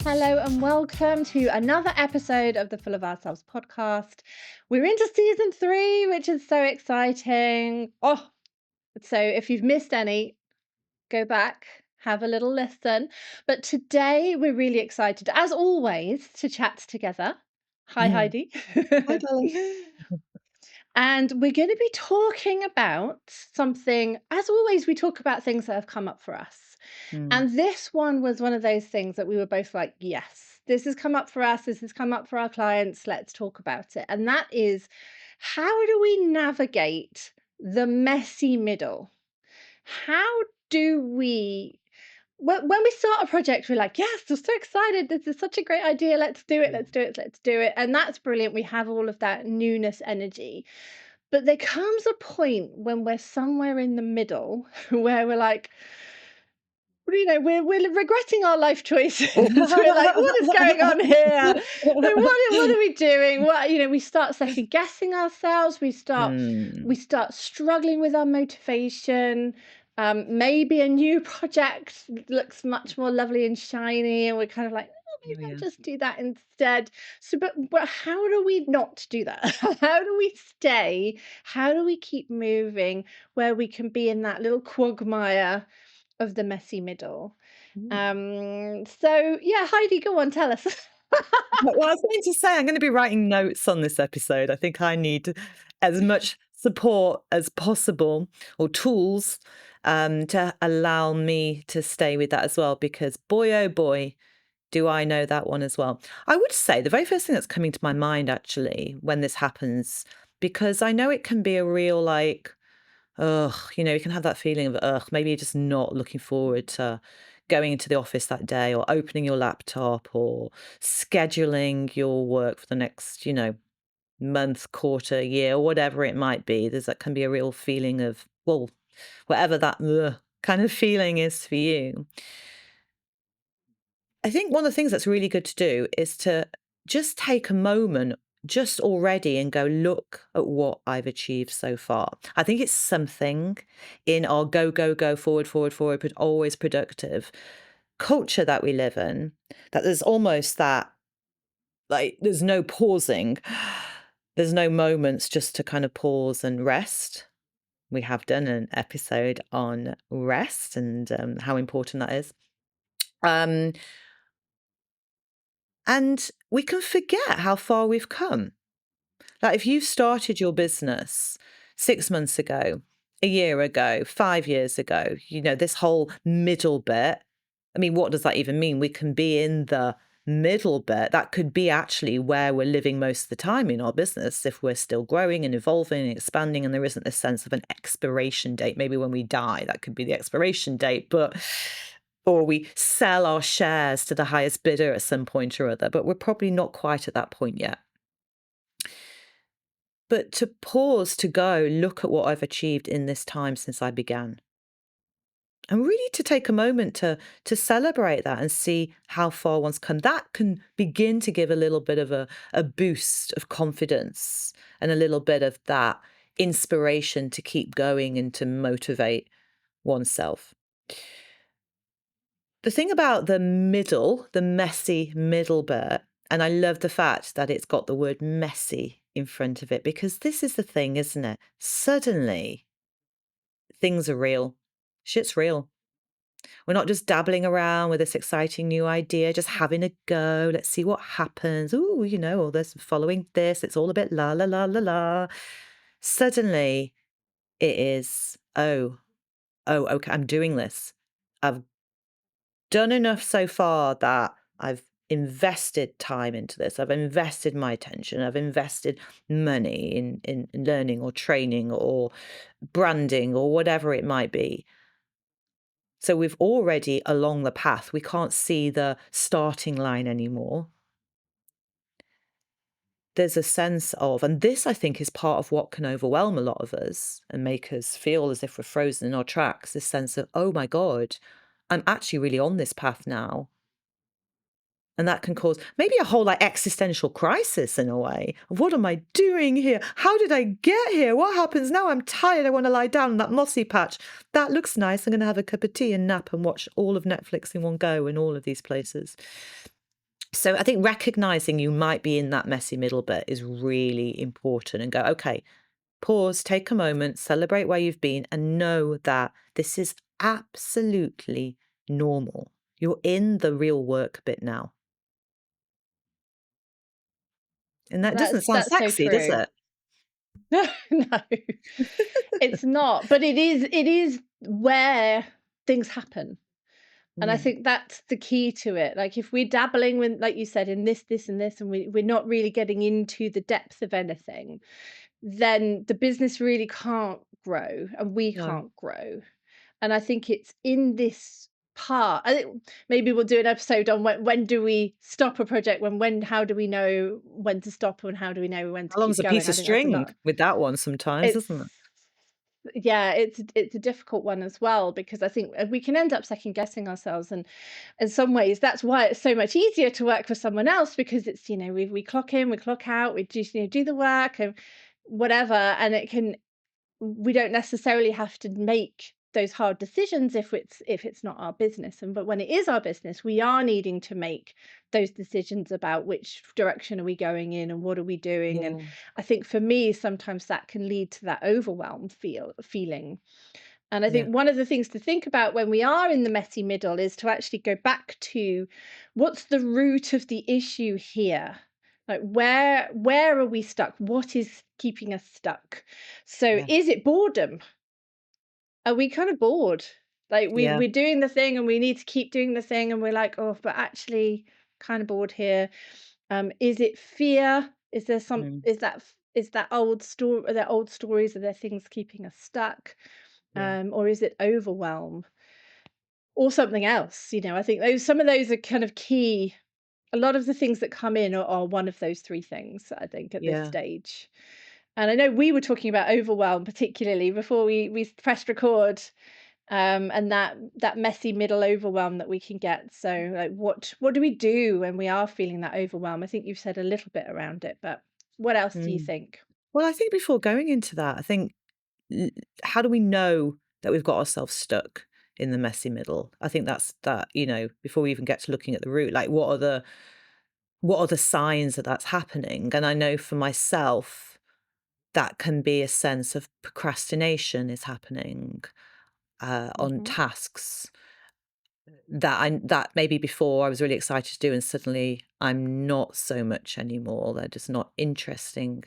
Hello and welcome to another episode of the Full of Ourselves podcast. We're into season 3, which is so exciting. So if you've missed any, go back, have a little listen. But today we're really excited, as always, to chat together. Hi, Mm. Heidi. Hi, darling. And we're going to be talking about something, as always, we talk about things that have come up for us. Mm. And this one was one of those things that we were both like, yes, this has come up for us. This has come up for our clients. Let's talk about it. And that is, how do we navigate the messy middle? How do we, when we start a project, we're like, yes, we're so excited. This is such a great idea. Let's do it. Let's do it. Let's do it. And that's brilliant. We have all of that newness energy. But there comes a point when we're somewhere in the middle where we're like, we're regretting our life choices. We're like, what is going on here? Like, what are we doing? We start second guessing ourselves. We Mm. start struggling with our motivation. Maybe a new project looks much more lovely and shiny, and we're kind of like, oh, Oh, maybe I'll yeah. just do that instead. So, but how do we not do that? How do we stay? How do we keep moving where we can be in that little quagmire of the messy middle? Mm. So yeah, Heidi, go on, tell us. Well, I was going to say, I'm going to be writing notes on this episode. I think I need as much support as possible or tools to allow me to stay with that as well, because boy, oh boy, do I know that one as well. I would say the very first thing that's coming to my mind actually when this happens, because I know it can be a real like, ugh, you can have that feeling of, ugh, maybe you're just not looking forward to going into the office that day or opening your laptop or scheduling your work for the next, month, quarter, year, whatever it might be. That can be a real feeling of, well, whatever that ugh, kind of feeling is for you. I think one of the things that's really good to do is to just take a moment just already and go, look at what I've achieved so far. I think it's something in our go, go, go, forward, forward, forward, but always productive culture that we live in, that there's almost that, like, there's no pausing. There's no moments just to kind of pause and rest. We have done an episode on rest and how important that is. Um, And we can forget how far we've come. Like if you started your business 6 months ago, a year ago, 5 years ago, this whole middle bit. I mean, what does that even mean? We can be in the middle bit. That could be actually where we're living most of the time in our business if we're still growing and evolving and expanding and there isn't this sense of an expiration date. Maybe when we die, that could be the expiration date, or we sell our shares to the highest bidder at some point or other, but we're probably not quite at that point yet. But to pause, to go, look at what I've achieved in this time since I began. And really to take a moment to celebrate that and see how far one's come. That can begin to give a little bit of a boost of confidence and a little bit of that inspiration to keep going and to motivate oneself. The thing about the middle, the messy middle bit, and I love the fact that it's got the word messy in front of it, because this is the thing, isn't it? Suddenly, things are real. Shit's real. We're not just dabbling around with this exciting new idea, just having a go. Let's see what happens. Ooh, all this following this. It's all a bit la la la la la. Suddenly, it is, oh, okay, I'm doing this. I've done enough so far that I've invested time into this. I've invested my attention. I've invested money in learning or training or branding or whatever it might be. So we've already along the path. We can't see the starting line anymore. There's a sense of, and this I think is part of what can overwhelm a lot of us and make us feel as if we're frozen in our tracks, this sense of, oh my God, I'm actually really on this path now. And that can cause maybe a whole like existential crisis in a way. What am I doing here? How did I get here? What happens now? I'm tired. I want to lie down in that mossy patch. That looks nice. I'm going to have a cup of tea and nap and watch all of Netflix in one go in all of these places. So I think recognizing you might be in that messy middle bit is really important, and go, okay, pause, take a moment, celebrate where you've been, and know that this is absolutely normal. You're in the real work bit now. And that doesn't sound That's so sexy, does true. it? No, it's not, but it is where things happen. And I Mm, think that's the key to it. Like if we're dabbling with, like you said, in this, and this, and we're not really getting into the depth of anything, then the business really can't grow and we no. can't grow. And I think it's in this part. I think maybe we'll do an episode on when do we stop a project, when how do we know when to stop and how do we know when to How long's keep a going. piece I of think that's a string lot. with that one sometimes, It's isn't it? yeah, it's a difficult one as well because I think we can end up second guessing ourselves, and in some ways that's why it's so much easier to work for someone else because it's we clock in, we clock out, we just do the work and whatever, and it can we don't necessarily have to make those hard decisions if it's not our business, and but when it is our business we are needing to make those decisions about which direction are we going in and what are we doing. And Yeah, I think for me sometimes that can lead to that feeling. And I yeah, think one of the things to think about when we are in the messy middle is to actually go back to what's the root of the issue here? Like where are we stuck? What is keeping us stuck? So yeah, is it boredom? Are we kind of bored? Like yeah, we're doing the thing and we need to keep doing the thing and we're like, oh, but actually kind of bored here. Is it fear? mm, Is that old story? Are there old stories? Are there things keeping us stuck? yeah, Or is it overwhelm or something else? I think some of those are kind of key. A lot of the things that come in are one of those three things, I think, at this yeah. stage. And I know we were talking about overwhelm particularly before we pressed record, and that messy middle overwhelm that we can get. So, like, what do we do when we are feeling that overwhelm? I think you've said a little bit around it, but what else do you Mm. think? Well, I think before going into that, I think l how do we know that we've got ourselves stuck in the messy middle? I think that's that, before we even get to looking at the root, like, what are the signs that that's happening? And I know for myself, that can be a sense of procrastination is happening, on Hmm. tasks that maybe before I was really excited to do, and suddenly I'm not so much anymore. They're just not interesting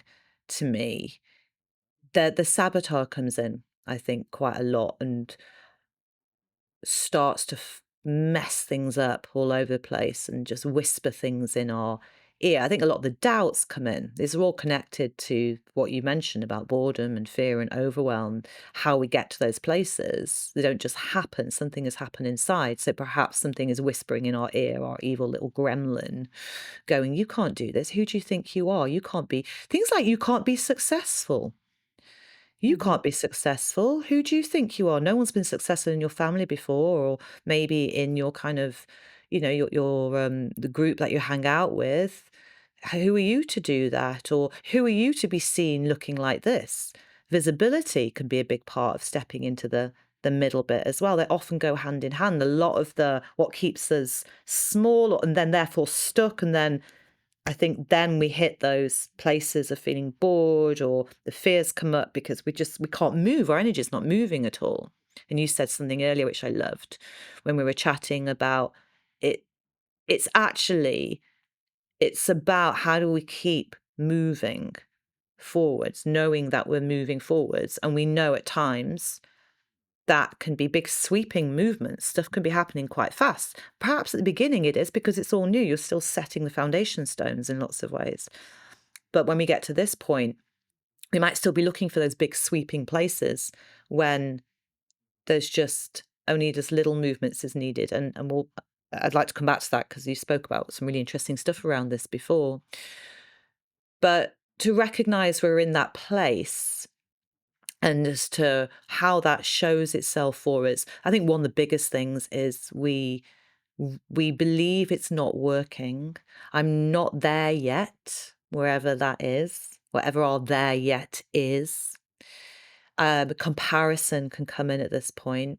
to me. The saboteur comes in, I think, quite a lot, and starts to mess things up all over the place and just whisper things in our ear. I think a lot of the doubts come in. These are all connected to what you mentioned about boredom and fear and overwhelm, how we get to those places. They don't just happen, something has happened inside. So perhaps something is whispering in our ear, our evil little gremlin, going, you can't do this. Who do you think you are? You can't be. Things like you can't be successful. You Hmm. can't be successful. Who do you think you are? No one's been successful in your family before, or maybe in your kind of, the group that you hang out with. Who are you to do that? Or who are you to be seen looking like this? Visibility can be a big part of stepping into the middle bit as well. They often go hand in hand. A lot of the what keeps us small and then therefore stuck, and then I think then we hit those places of feeling bored, or the fears come up because we can't move. Our energy is not moving at all. And you said something earlier which I loved when we were chatting about it. It's actually it's about how do we keep moving forwards, knowing that we're moving forwards, and we know at times that can be big sweeping movements. Stuff can be happening quite fast. Perhaps at the beginning it is because it's all new. You're still setting the foundation stones in lots of ways. But when we get to this point, we might still be looking for those big sweeping places when there's just little movements is needed. And I'd like to come back to that because you spoke about some really interesting stuff around this before. But to recognize we're in that place and as to how that shows itself for us, I think one of the biggest things is we believe it's not working. I'm not there yet, wherever that is, whatever our there yet is. Comparison can come in at this point.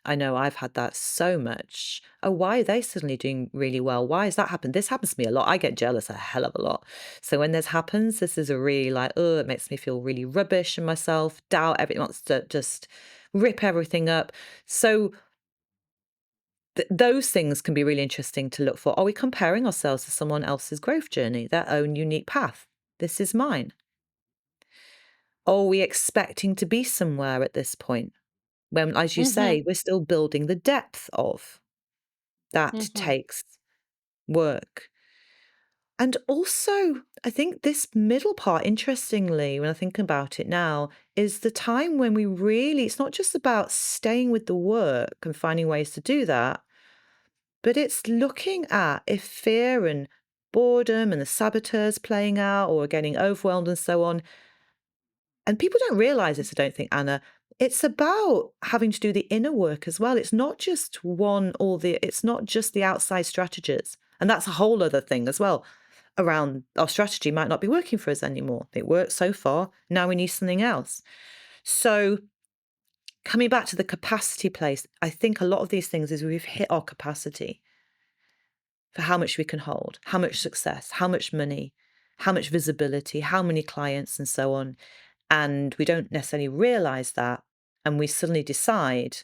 I know I've had that so much. Oh, why are they suddenly doing really well? Why has that happened? This happens to me a lot. I get jealous a hell of a lot. So when this happens, this is a really like, oh, it makes me feel really rubbish in myself, doubt, everything wants to just rip everything up. So those things can be really interesting to look for. Are we comparing ourselves to someone else's growth journey, their own unique path? This is mine. Are we expecting to be somewhere at this point? When, as you Mhm, say, we're still building the depth of. That mhm, takes work. And also, I think this middle part, interestingly, when I think about it now, is the time when we really, it's not just about staying with the work and finding ways to do that, but it's looking at if fear and boredom and the saboteurs playing out or getting overwhelmed and so on. And people don't realize this, I don't think, Anna. It's about having to do the inner work as well. It's not just it's not just the outside strategies. And that's a whole other thing as well. Around our strategy might not be working for us anymore. It worked so far. Now we need something else. So coming back to the capacity place, I think a lot of these things is we've hit our capacity for how much we can hold, how much success, how much money, how much visibility, how many clients, and so on. And we don't necessarily realize that. And we suddenly decide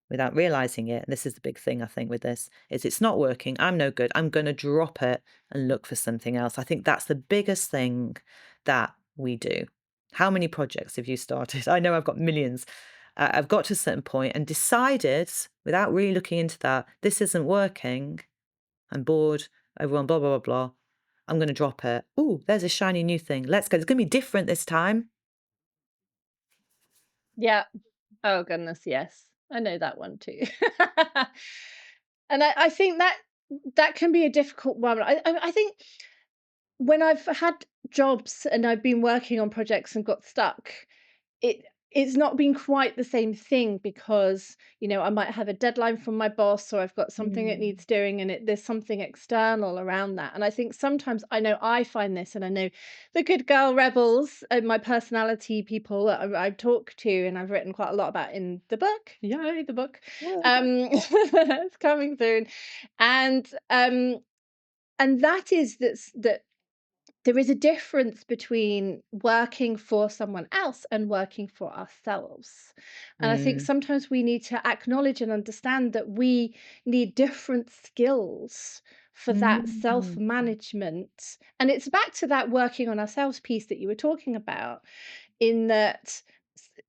without realizing it. And this is the big thing, I think, with this is it's not working. I'm no good. I'm going to drop it and look for something else. I think that's the biggest thing that we do. How many projects have you started? I know I've got millions. I've got to a certain point and decided without really looking into that, this isn't working. I'm bored, overwhelmed, blah, blah, blah, blah. I'm going to drop it. Oh, there's a shiny new thing. Let's go. It's going to be different this time. yeah. Oh goodness, yes. I know that one too. And I think that that can be a difficult one. I think when I've had jobs and I've been working on projects and got stuck, it it's not been quite the same thing because, I might have a deadline from my boss or I've got something that Mm, needs doing and there's something external around that. And I think sometimes I know I find this and I know the good girl rebels and my personality people that I talk to and I've written quite a lot about in the book. Yay, the book. It's coming soon. And that is that there is a difference between working for someone else and working for ourselves. And I think mm, sometimes we need to acknowledge and understand that we need different skills for that self mm, management. And it's back to that working on ourselves piece that you were talking about, in that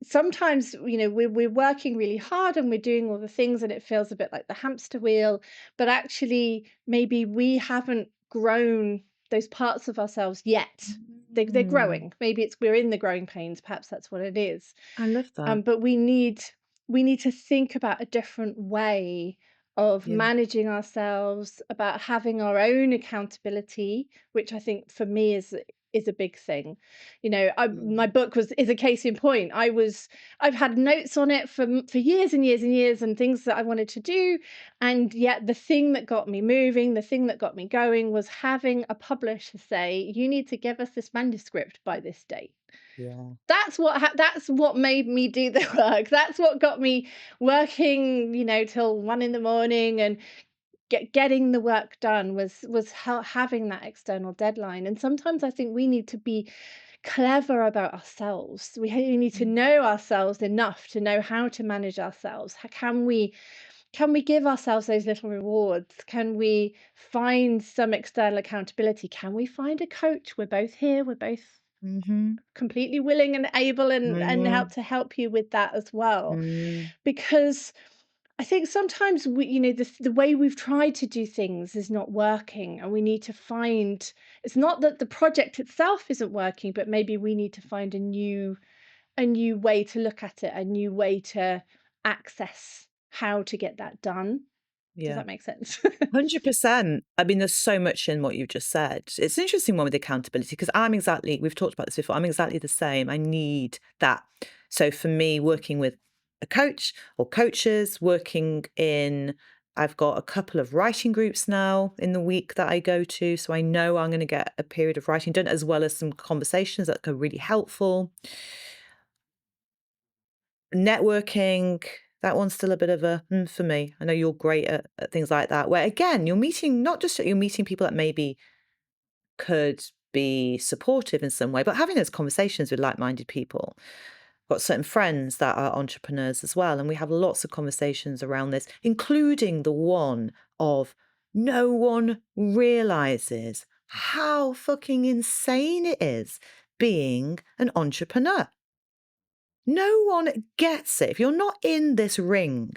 sometimes we're working really hard and we're doing all the things and it feels a bit like the hamster wheel, but actually maybe we haven't grown those parts of ourselves yet. They're mm. growing, maybe it's we're in the growing pains, perhaps that's what it is. I love that. But we need to think about a different way of Yeah. managing ourselves, about having our own accountability, which I think for me is a big thing. My Mm, book was is a case in point. I've had notes on it for years and years and years and things that I wanted to do, and yet the thing that got me moving, the thing that got me going was having a publisher say, "You need to give us this manuscript by this date." yeah. That's what made me do the work. That's what got me working, till 1 in the morning and getting the work done was having that external deadline. And sometimes I think we need to be clever about ourselves. We need to Mm, know ourselves enough to know how to manage ourselves. Can we give ourselves those little rewards? Can we find some external accountability? Can we find a coach? We're both here. We're both mhm, completely willing and able and help mm, to help you with that as well. mm, Because I think sometimes the way we've tried to do things is not working, and we need to find, it's not that the project itself isn't working, but maybe we need to find a new way to look at it, a new way to access how to get that done. Does yeah. that make sense? 100%. I mean, there's so much in what you've just said. It's an interesting one with accountability because we've talked about this before, I'm exactly the same. I need that. So for me, working with a coach or coaches, I've got a couple of writing groups now in the week that I go to. So I know I'm going to get a period of writing done as well as some conversations that are really helpful. Networking, That one's still a bit of a for me. I know you're great at things like that, where again, you're meeting not just that you're meeting people that maybe could be supportive in some way, but having those conversations with like-minded people. Got certain friends that are entrepreneurs as well, and we have lots of conversations around this, including the one of no one realizes how fucking insane it is being an entrepreneur. No one gets it. If you're not in this ring,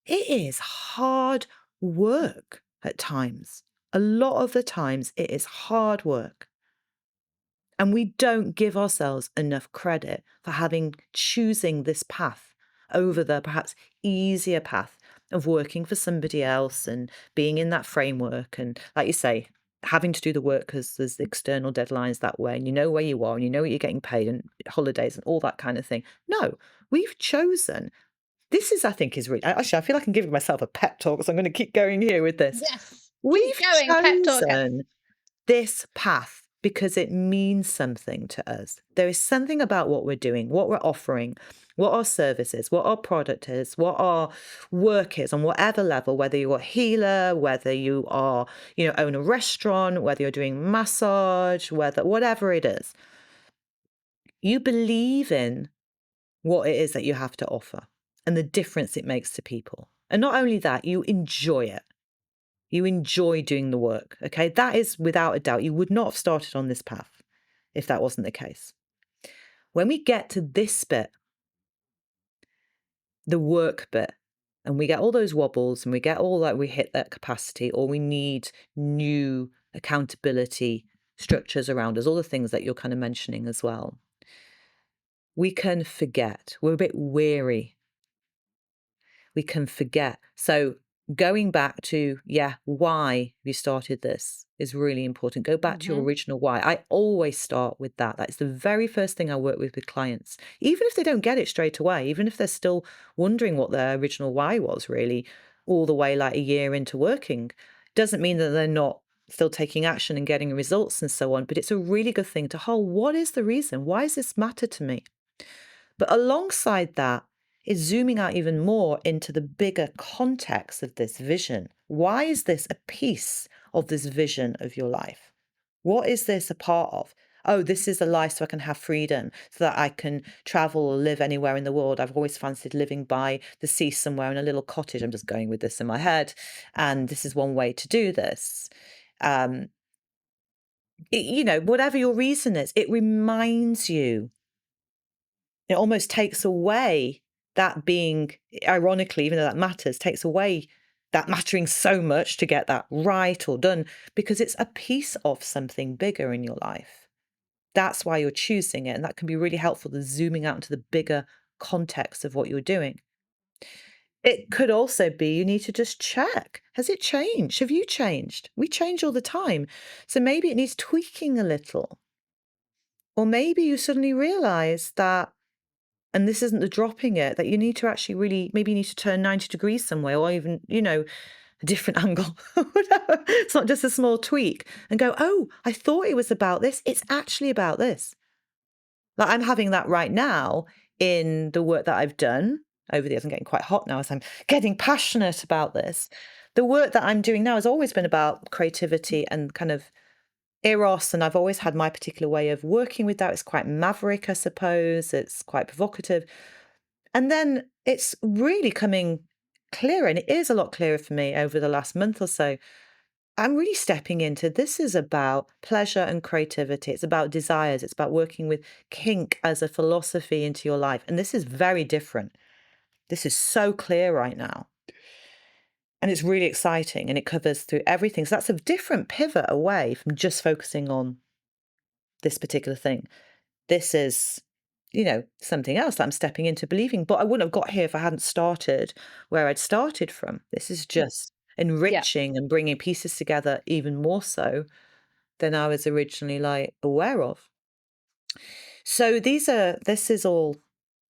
it is hard work at times. A lot of the times, it is hard work. And we don't give ourselves enough credit for choosing this path over the perhaps easier path of working for somebody else and being in that framework. And like you say, having to do the work because there's external deadlines that way, and you know where you are and you know what you're getting paid and holidays and all that kind of thing. No, we've chosen. This is, I think, is really actually, I feel like I'm giving myself a pep talk, so I'm going to keep going here with this. Yes. Keep We've going, pep talk us. chosen this path because it means something to us. There is something about what we're doing, what we're offering, what our service is, what our product is, what our work is on whatever level, whether you're a healer, whether you are, own a restaurant, whether you're doing massage, whatever it is. You believe in what it is that you have to offer and the difference it makes to people. And not only that, you enjoy it. You enjoy doing the work, okay? That is without a doubt. You would not have started on this path if that wasn't the case. When we get to this bit, the work bit, and we get all those wobbles and we get all that, we hit that capacity, or we need new accountability structures around us, all the things that you're kind of mentioning as well. We can forget. We're a bit weary. We can forget. So going back to, why you started this is really important. Go back to your Mhm. original why. I always start with that. That's the very first thing I work with clients. Even if they don't get it straight away, even if they're still wondering what their original why was really all the way like a year into working, doesn't mean that they're not still taking action and getting results and so on. But it's a really good thing to hold. What is the reason? Why does this matter to me? But alongside that is zooming out even more into the bigger context of this vision. Why is this a piece of this vision of your life? What is this a part of? Oh, this is a life so I can have freedom, so that I can travel or live anywhere in the world. I've always fancied living by the sea somewhere in a little cottage. I'm just going with this in my head. And this is one way to do this. Um, whatever your reason is, it reminds you. It almost takes away that being, ironically, even though that matters, takes away that mattering so much to get that right or done because it's a piece of something bigger in your life. That's why you're choosing it. And that can be really helpful to zooming out into the bigger context of what you're doing. It could also be you need to just check. Has it changed? Have you changed? We change all the time. So maybe it needs tweaking a little. Or maybe you suddenly realize that, and this isn't the dropping it, that you need to actually really, maybe you need to turn 90 degrees somewhere or even, a different angle, whatever. It's not just a small tweak and go, oh, I thought it was about this. It's actually about this. Like I'm having that right now in the work that I've done over the years. I'm getting quite hot now as I'm getting passionate about this. The work that I'm doing now has always been about creativity and kind of eros, and I've always had my particular way of working with that. It's quite maverick, I suppose. It's quite provocative. And then it's really coming clearer, and it is a lot clearer for me over the last month or so. I'm really stepping into this is about pleasure and creativity. It's about desires. It's about working with kink as a philosophy into your life. And this is very different. This is so clear right now. And it's really exciting and it covers through everything. So that's a different pivot away from just focusing on this particular thing. This is, something else that I'm stepping into believing, but I wouldn't have got here if I hadn't started where I'd started from. This is just Yeah. enriching and bringing pieces together even more so than I was originally like aware of. So this is all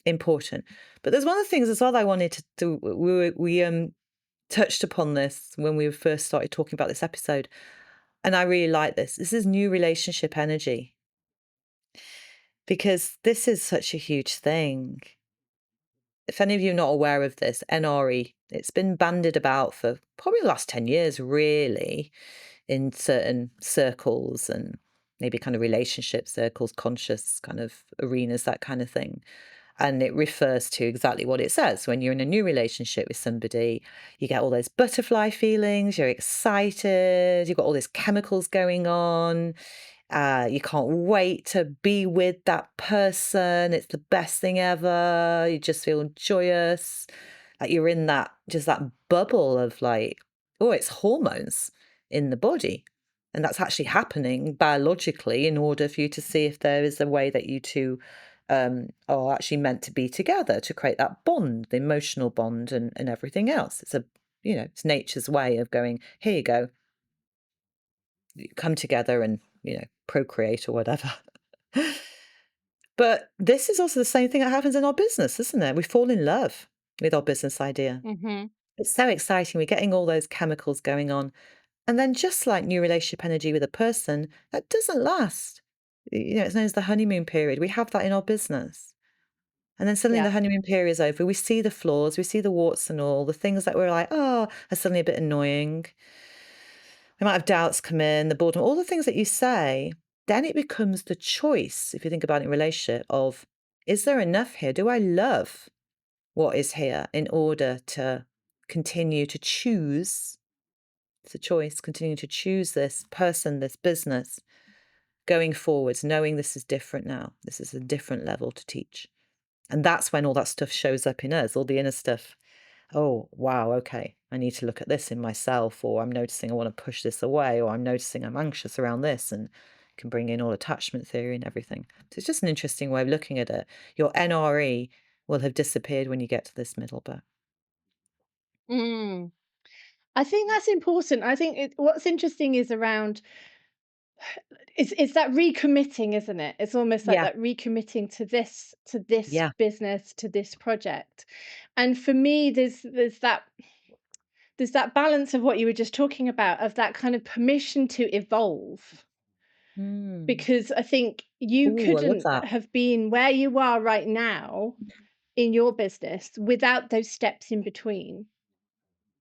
important. But there's one of the things as well that I wanted to do. We touched upon this when we first started talking about this episode. And I really like this. This is new relationship energy because this is such a huge thing. if any of you are not aware of this, NRE, it's been bandied about for probably the last 10 years, really, in certain circles and maybe kind of relationship circles, conscious kind of arenas, that kind of thing. And it refers to exactly what it says. When you're in a new relationship with somebody, you get all those butterfly feelings, you're excited, you've got all these chemicals going on. You can't wait to be with that person. It's the best thing ever. You just feel joyous. Like you're in that just that bubble of like, oh, it's hormones in the body. And that's actually happening biologically in order for you to see if there is a way that you two are actually meant to be together to create that bond, the emotional bond and everything else. It's a, it's nature's way of going, here you go, come together and, procreate or whatever. But this is also the same thing that happens in our business, isn't it? We fall in love with our business idea. Mhm. It's so exciting. We're getting all those chemicals going on. And then just like new relationship energy with a person, that doesn't last. It's known as the honeymoon period. We have that in our business. And then suddenly Yeah. the honeymoon period is over. We see the flaws, we see the warts and all, the things that we're like, oh, are suddenly a bit annoying. We might have doubts come in, the boredom, all the things that you say. Then it becomes the choice, if you think about it in relationship, of is there enough here? Do I love what is here in order to continue to choose? It's a choice, continue to choose this person, this business going forwards, knowing this is different now. This is a different level to teach. And that's when all that stuff shows up in us, all the inner stuff. Oh, wow, okay. I need to look at this in myself, or I'm noticing I want to push this away, or I'm noticing I'm anxious around this, and can bring in all attachment theory and everything. So it's just an interesting way of looking at it. Your NRE will have disappeared when you get to this middle bit. Mm. I think that's important. I think what's interesting is around it's that recommitting, isn't it? It's almost like Yeah. that recommitting to this Yeah. business, to this project. And for me, there's that balance of what you were just talking about, of that kind of permission to evolve. Mm. Because I think you Oh, I love couldn't that. have been where you are right now in your business without those steps in between.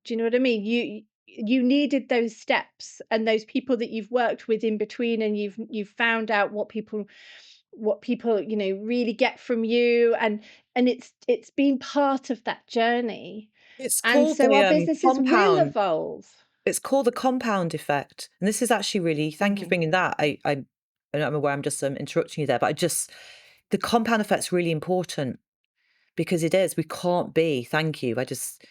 Do you know what I mean? You needed those steps and those people that you've worked with in between, and you've found out what people really get from you, and it's been part of that journey. It's And called so the our businesses will compound. evolve. It's called the compound effect, and this is actually really, thank you for Mhm. bringing that. I'm aware I'm just interrupting you there, but the compound effect's really important because it is. We can't be. Thank you.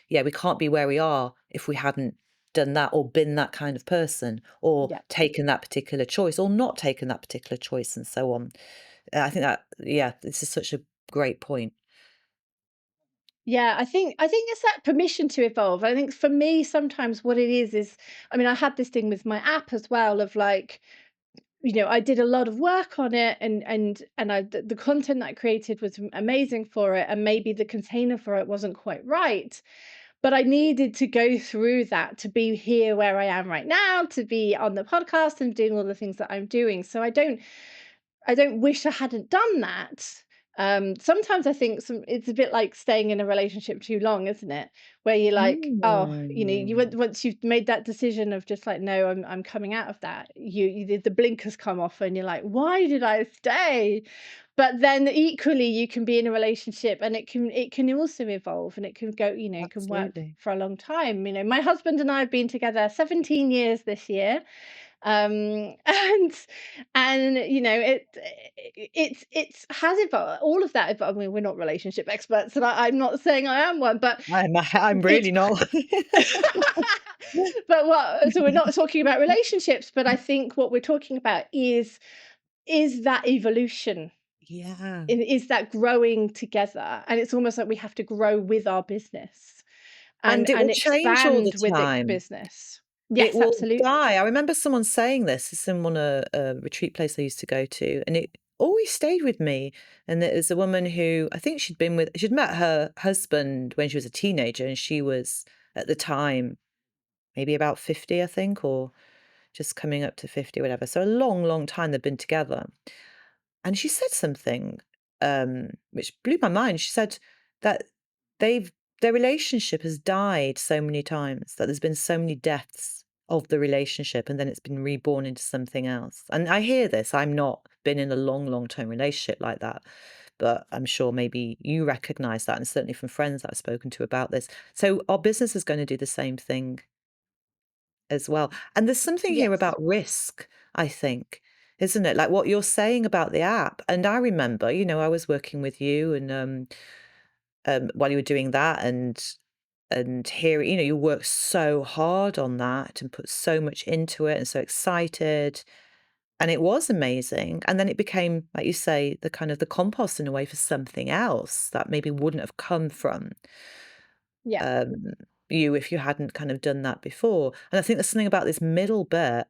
Yeah, we can't be where we are if we hadn't done that or been that kind of person or Yeah. taken that particular choice or not taken that particular choice and so on. I think that, yeah, this is such a great point. Yeah, I think it's that permission to evolve. I think for me, sometimes what it is I mean, I had this thing with my app as well of like, I did a lot of work on it, and the content that I created was amazing for it, and maybe the container for it wasn't quite right. But I needed to go through that to be here where I am right now, to be on the podcast and doing all the things that I'm doing. So I don't wish I hadn't done that. Sometimes I think it's a bit like staying in a relationship too long, isn't it? Where you're like, oh, Mm. once you've made that decision of just like, no, I'm coming out of that. The blinkers come off, and you're like, why did I stay? But then equally, you can be in a relationship, and it can also evolve, and it can go, it can work Absolutely. for a long time. My husband and I have been together 17 years this year, and it's has evolved, all of that evolved. I mean, we're not relationship experts, and I'm not saying I am one, but I'm it's really not. but what so we're not talking about relationships, but I think what we're talking about is that evolution, Yeah. is that growing together, and it's almost like we have to grow with our business And and it will and change all the expand with the time. business. It Yes, will absolutely. die. I remember someone saying this. It's in a retreat place I used to go to, and it always stayed with me. And it was a woman who I think she'd met her husband when she was a teenager, and she was at the time maybe about 50, I think, or just coming up to 50, whatever. So a long, long time they'd been together. And she said something which blew my mind. She said that they've their relationship has died so many times that there's been so many deaths of the relationship, and then it's been reborn into something else. And I hear this. I'm not been in a long-term relationship like that, but I'm sure maybe you recognize that, and certainly from friends that I've spoken to about this. So our business is going to do the same thing as well. And there's something here Yes. about risk, I think, isn't it? Like what you're saying about the app. And I remember, I was working with you and while you were doing that, and here, you worked so hard on that and put so much into it and so excited. And it was amazing. And then it became, like you say, the kind of the compost in a way for something else that maybe wouldn't have come from Yeah. um, you if you hadn't kind of done that before. And I think there's something about this middle bit,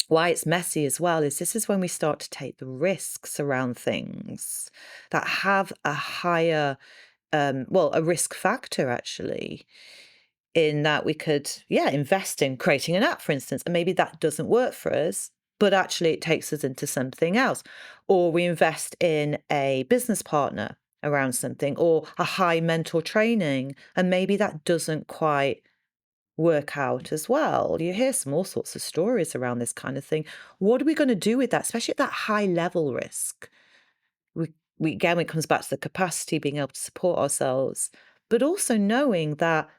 why it's messy as well, is this is when we start to take the risks around things that have a higher, well, a risk factor actually, in that we could, yeah, invest in creating an app, for instance, and maybe that doesn't work for us, but actually it takes us into something else. Or we invest in a business partner around something or a high mentor training, and maybe that doesn't quite work out as well. You hear some all sorts of stories around this kind of thing. What are we going to do with that, especially at that high level risk? We again, it comes back to the capacity, being able to support ourselves, but also knowing that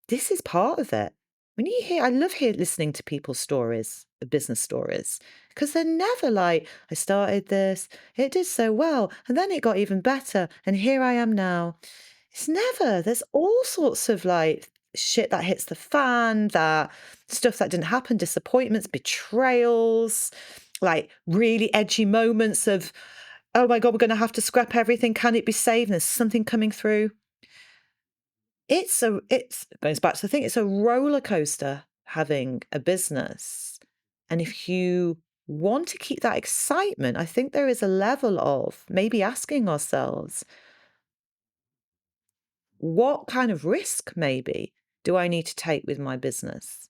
this is part of it. When you hear I love listening to people's stories, business stories, because they're never like, "I started this, it did so well, and then it got even better, and here I am now." It's never. There's all sorts of, like, shit that hits the fan, that stuff that didn't happen, disappointments, betrayals, like, really edgy moments of, "Oh my god, we're gonna have to scrap everything. Can it be saved?" And there's something coming through. It's goes back to the thing, it's a roller coaster having a business. And if you want to keep that excitement, I think there is a level of maybe asking ourselves, what kind of risk maybe do I need to take with my business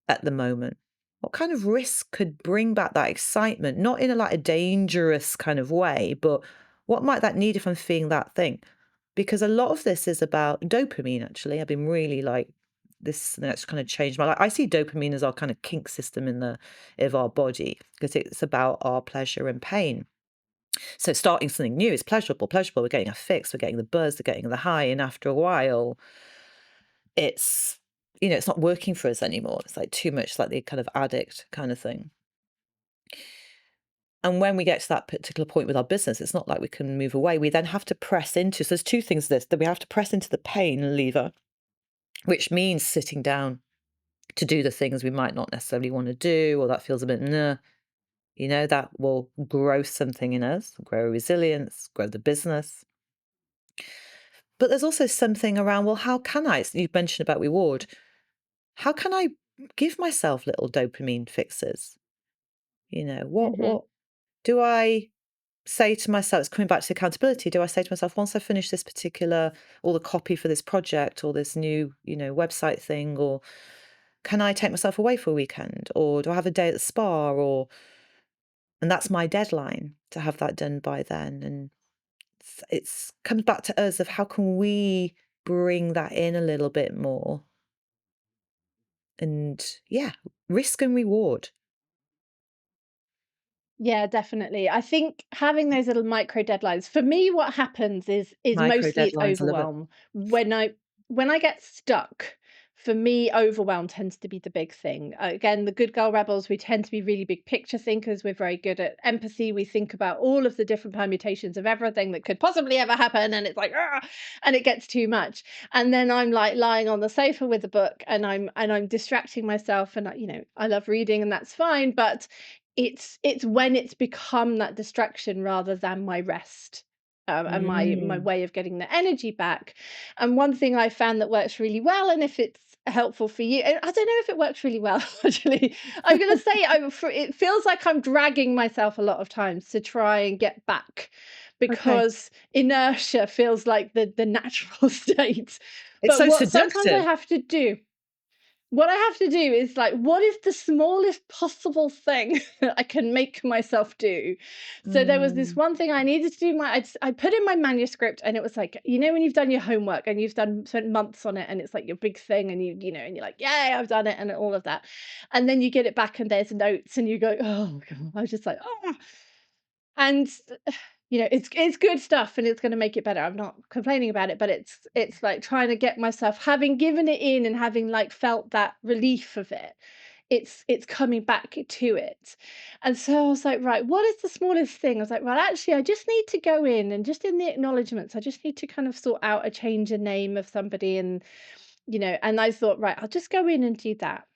at the moment? What kind of risk could bring back that excitement? Not in a dangerous kind of way, but what might that need if I'm feeling that thing? Because a lot of this is about dopamine, actually. I've been really this that's kind of changed my life. I see dopamine as our kind of kink system in the of our body because it's about our pleasure and pain. So starting something new is pleasurable, pleasurable. We're getting a fix, we're getting the buzz, we're getting the high, and after a while, it's it's not working for us anymore. It's like too much like the kind of addict kind of thing. And when we get to that particular point with our business, it's not like we can move away. We then have to press into. So there's two things to this, that we have to press into the pain lever, which means sitting down to do the things we might not necessarily want to do, or that feels a bit nah. That will grow something in us, grow resilience, grow the business. But there's also something around, well, how can I? You mentioned about reward. How can I give myself little dopamine fixes? Mhm. What do I say to myself? It's coming back to accountability. Do I say to myself, once I finish this particular, all the copy for this project or this new, website thing, or can I take myself away for a weekend? Or do I have a day at the spa? And that's my deadline to have that done by then. And it's comes back to us of how can we bring that in a little bit more, and yeah, risk and reward. Yeah, definitely. I think having those little micro deadlines for me, what happens is Micro mostly it's deadlines, I love it. overwhelm. When I get stuck, for me, overwhelm tends to be the big thing. Again, the good girl rebels, we tend to be really big picture thinkers. We're very good at empathy. We think about all of the different permutations of everything that could possibly ever happen, and it's like, "Ah," and it gets too much. And then I'm like lying on the sofa with a book, and I'm distracting myself, and I love reading, and that's fine, but it's when it's become that distraction rather than my rest, and my Mm. way of getting the energy back. And one thing I found that works really well, and if it's helpful for you, I don't know if it works really well actually. I'm gonna say it feels like I'm dragging myself a lot of times to try and get back Okay. because inertia feels like the natural state. It's But so what sometimes I seductive. have to do what I have to do is like, what is the smallest possible thing that I can make myself do? So there was this Mm, one thing I needed to do. I put in my manuscript, and it was like, you know, when you've done your homework and you've done spent months on it, and it's like your big thing, and you know, and you're like, yay, I've done it, and all of that, and then you get it back, and there's notes, and you go, oh god, I was just like, oh, and you know, it's good stuff, and it's going to make it better. I'm not complaining about it, but it's like trying to get myself, having given it in and having like felt that relief of it, it's coming back to it. And so I was like, right, what is the smallest thing? I was like, well, actually, I just need to go in, and just in the acknowledgements, I just need to kind of sort out a change in name of somebody, and you know, and I thought, right, I'll just go in and do that.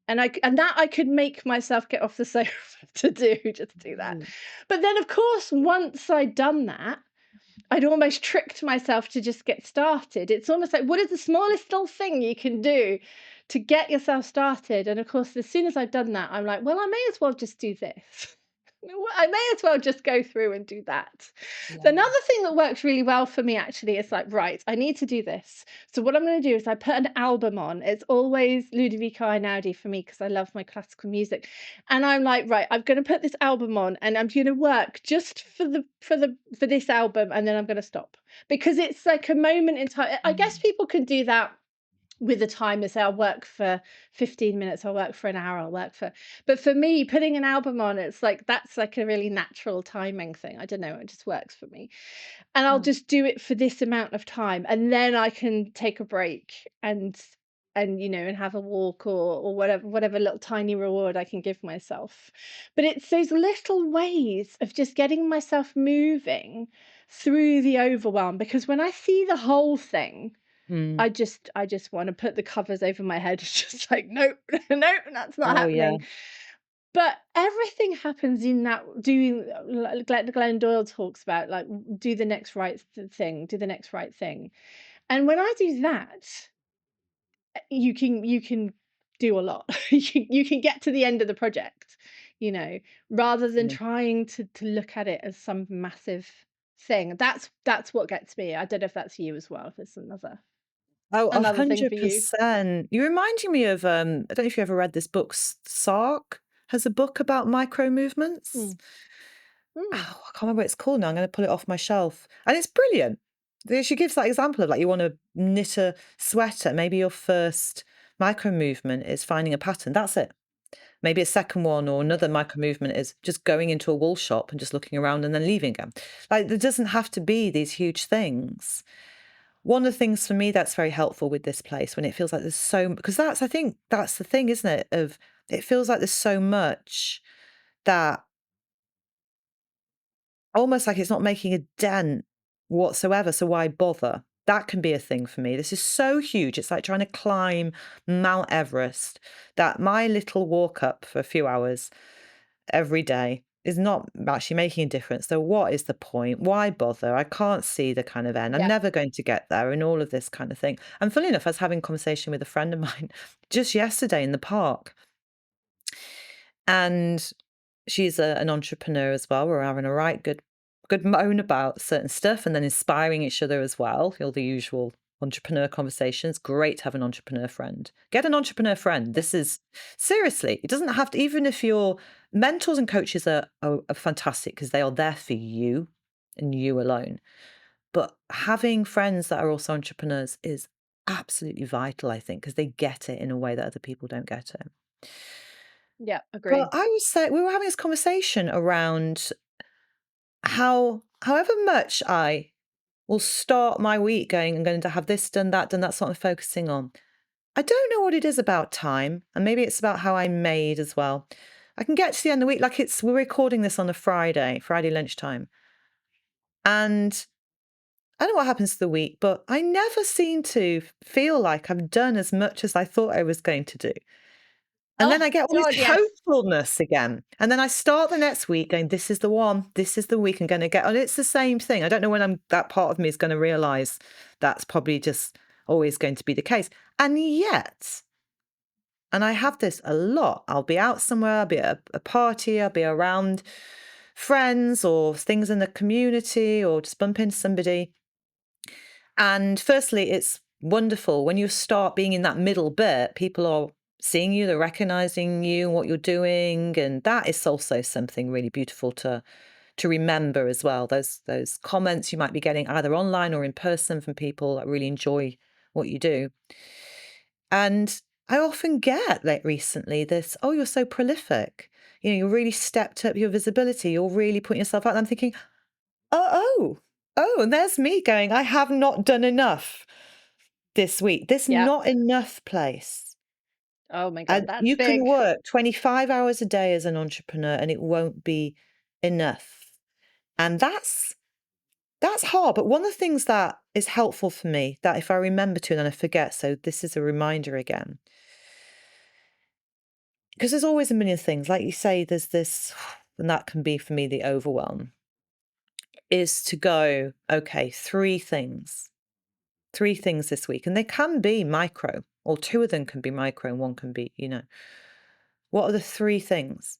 And that I could make myself get off the sofa to do, just do that. mm, But then, of course, once I'd done that, I'd almost tricked myself to just get started. It's almost like, what is the smallest little thing you can do to get yourself started? And of course, as soon as I've done that, I'm like, well, I may as well just do this. I may as well just go through and do that. yeah. Another thing that works really well for me actually is like, right, I need to do this. So what I'm going to do is I put an album on. It's always Ludovico Einaudi for me because I love my classical music. And I'm like, right, I'm going to put this album on, and I'm going to work just for this album, and then I'm going to stop, because it's like a moment in time. I guess Mm, people can do that with the time, and say, I'll work for 15 minutes, I'll work for an hour, I'll work for, but for me, putting an album on, it's like that's like a really natural timing thing. I don't know, it just works for me. And I'll mm, just do it for this amount of time, and then I can take a break, and you know, and have a walk, or whatever little tiny reward I can give myself. But it's those little ways of just getting myself moving through the overwhelm, because when I see the whole thing, mm. I just wanna put the covers over my head. It's just like, "Nope, nope, that's not Oh, yeah. happening." But everything happens in that doing, Glenn Doyle talks about, like, do the next right thing, do the next right thing. And when I do that, you can do a lot. You can get to the end of the project, you know, rather than Definitely. trying to look at it as some massive thing. That's what gets me. I don't know if that's you as well, if it's Oh, another thing for you. 100%. You're reminding me of, I don't know if you ever read this book, Sark has a book about micro movements. Mm. Mm. Oh, I can't remember what it's called now. I'm gonna pull it off my shelf, and it's brilliant. She gives that example of, like, you wanna knit a sweater, maybe your first micro movement is finding a pattern, that's it. Maybe a second one or Yeah. another micro movement is just going into a wool shop and just looking around and then leaving again. Like, there doesn't have to be these huge things. One of the things for me that's very helpful with this place when it feels like there's so, because that's, I think that's the thing, isn't it? Of, it feels like there's so much that almost like it's not making a dent whatsoever, so why bother? That can be a thing for me. This is so huge. It's like trying to climb Mount Everest, that my little walk up for a few hours every day is not actually making a difference. So what is the point? Why bother? I can't see the kind of end. I'm Yeah. never going to get there, and all of this kind of thing. And funny enough, I was having a conversation with a friend of mine just yesterday in the park, and she's an entrepreneur as well. We're having a right good moan about certain stuff and then inspiring each other as well. All the usual entrepreneur conversations. Great to have an entrepreneur friend. Get an entrepreneur friend. Yeah. This is seriously, it doesn't have to, even if your mentors and coaches are fantastic because they are there for you and you alone. But having friends that are also entrepreneurs is absolutely vital, I think, because they get it in a way that other people don't get it. Yeah, But agree. I would say we were having this conversation around how, however much I will start my week going, I'm going to have this done, that's what I'm focusing on. I don't know what it is about time, and maybe it's about how I'm made as well. I can get to the end of the week, like we're recording this on a Friday lunchtime. And I don't know what happens to the week, but I never seem to feel like I've done as much as I thought I was going to do. And then Oh I get all this god, yes. hopefulness again. And then I start the next week going, this is the one, this is the week I'm going to get. And it's the same thing. I don't know when that part of me is going to realize that's probably just always going to be the case. And yet, and I have this a lot, I'll be out somewhere, I'll be at a party, I'll be around friends or things in the community or just bump into somebody. And firstly, it's wonderful when you start being in that middle bit, people are seeing you, they're recognizing you and what you're doing, and that is also something really beautiful to remember as well. Those comments you might be getting either online or in person from people that really enjoy what you do. And I often get like recently this, oh, you're so prolific. You know, you really stepped up your visibility. You're really putting yourself out. And I'm thinking, oh, and there's me going, I have not done enough this week. This Yeah. not enough place. Oh my And God, that's you can big. work 25 hours a day as an entrepreneur and it won't be enough. And that's hard. But one of the things that is helpful for me, that if I remember to and then I forget, so this is a reminder again, because there's always a million things. Like you say, there's this, and that can be for me the overwhelm, is to go, okay, three things this week. And they can be micro, or two of them can be micro and one can be, what are the three things?